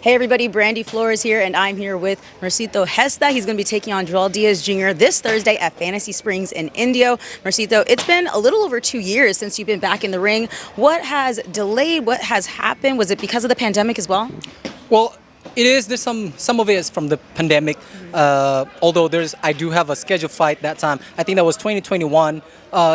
Hey everybody, Brandy Flores here, and I'm here with Mercito Gesta. He's going to be taking on Joel Diaz Jr. this Thursday at Fantasy Springs in Indio. Mercito, it's been a little over 2 years since you've been back in the ring. What has delayed? What has happened? Was it because of the pandemic as well? Well, it is. There's some of it is from the pandemic. Although I do have a scheduled fight that time. I think that was 2021.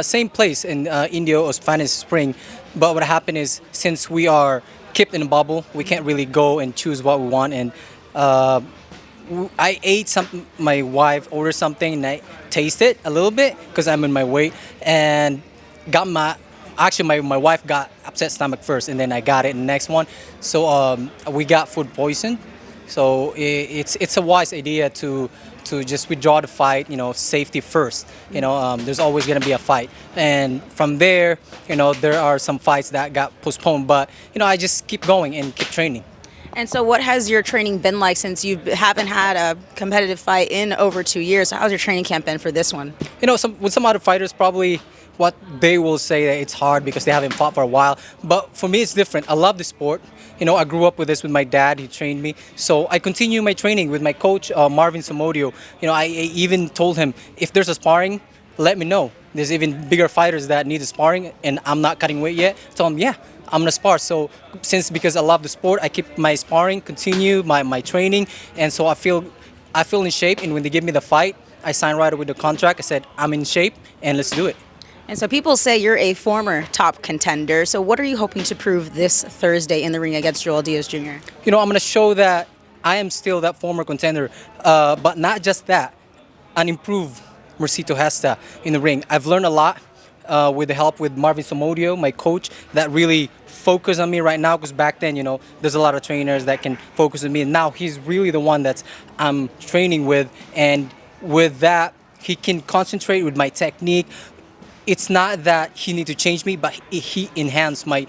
Same place in Indio as Fantasy Spring. But what happened is since we are kept in a bubble, we can't really go and choose what we want. And I ate something. My wife ordered something, and I tasted a little bit because I'm in my weight, and got my wife got upset stomach first, and then I got it in the next one. So we got food poison. So it's a wise idea to just withdraw the fight. Safety first. There's always gonna be a fight, and from there, there are some fights that got postponed. But I just keep going and keep training. And so what has your training been like since you haven't had a competitive fight in over 2 years? So how's your training camp been for this one? With some other fighters, probably what they will say that it's hard because they haven't fought for a while. But for me, it's different. I love the sport. I grew up with this with my dad. He trained me. So I continue my training with my coach, Marvin Somodio. I even told him, if there's a sparring, let me know. There's even bigger fighters that need a sparring, and I'm not cutting weight yet. I told him, yeah, I'm gonna spar. So because I love the sport, I keep my sparring, continue my training, and so I feel in shape. And when they give me the fight, I signed right away with the contract. I said, I'm in shape, and let's do it. And so people say you're a former top contender. So what are you hoping to prove this Thursday in the ring against Joel Diaz Jr.? I'm going to show that I am still that former contender. But not just that, an improved Mercito Gesta in the ring. I've learned a lot with the help with Marvin Somodio, my coach, that really focus on me right now. Because back then, there's a lot of trainers that can focus on me. And now he's really the one that I'm training with. And with that, he can concentrate with my technique. It's not that he needs to change me, but he enhanced my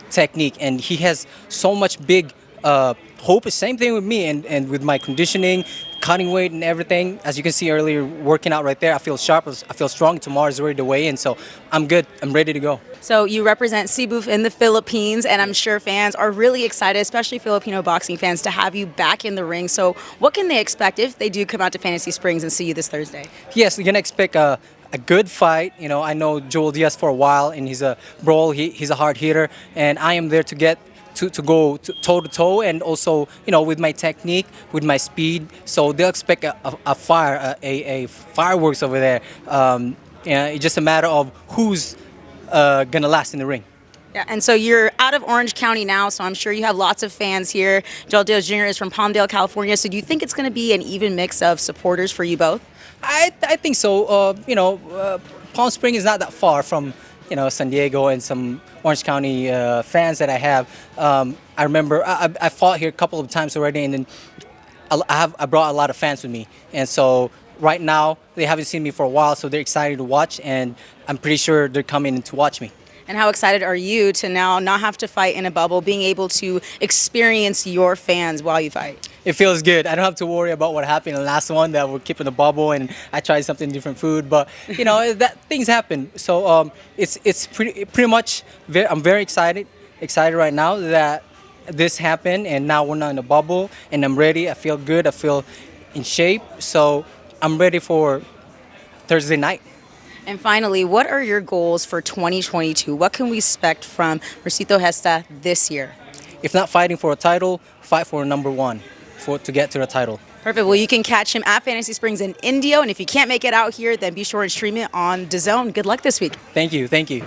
technique, and he has so much big hope. Same thing with me and with my conditioning, cutting weight and everything. As you can see earlier, working out right there, I feel sharp, I feel strong. Tomorrow is ready to weigh in, so I'm good. I'm ready to go. So you represent Cebu in the Philippines, and I'm sure fans are really excited, especially Filipino boxing fans, to have you back in the ring. So what can they expect if they do come out to Fantasy Springs and see you this Thursday? Yes, you're going to expect a good fight. I know Joel Diaz for a while, and he's a brawl. He's a hard hitter, and I am there to get to go toe to toe, and also with my technique, with my speed. So they'll expect a fireworks over there. It's just a matter of who's gonna last in the ring. Yeah, and so you're out of Orange County now, so I'm sure you have lots of fans here. Joel Diaz Jr. is from Palmdale, California. So do you think it's going to be an even mix of supporters for you both? I think so. Palm Springs is not that far from San Diego and some Orange County fans that I have. I remember I fought here a couple of times already, and then I brought a lot of fans with me, and so right now they haven't seen me for a while, so they're excited to watch, and I'm pretty sure they're coming to watch me. And how excited are you to now not have to fight in a bubble, being able to experience your fans while you fight? It feels good. I don't have to worry about what happened in the last one, that we're keeping the bubble and I tried something different food. But that things happen. So it's pretty much. I'm very excited right now that this happened, and now we're not in a bubble, and I'm ready. I feel good. I feel in shape. So I'm ready for Thursday night. And finally, what are your goals for 2022? What can we expect from Mercito Gesta this year? If not fighting for a title, fight for number one to get to the title. Perfect. Well, you can catch him at Fantasy Springs in Indio. And if you can't make it out here, then be sure and stream it on DAZN. Good luck this week. Thank you.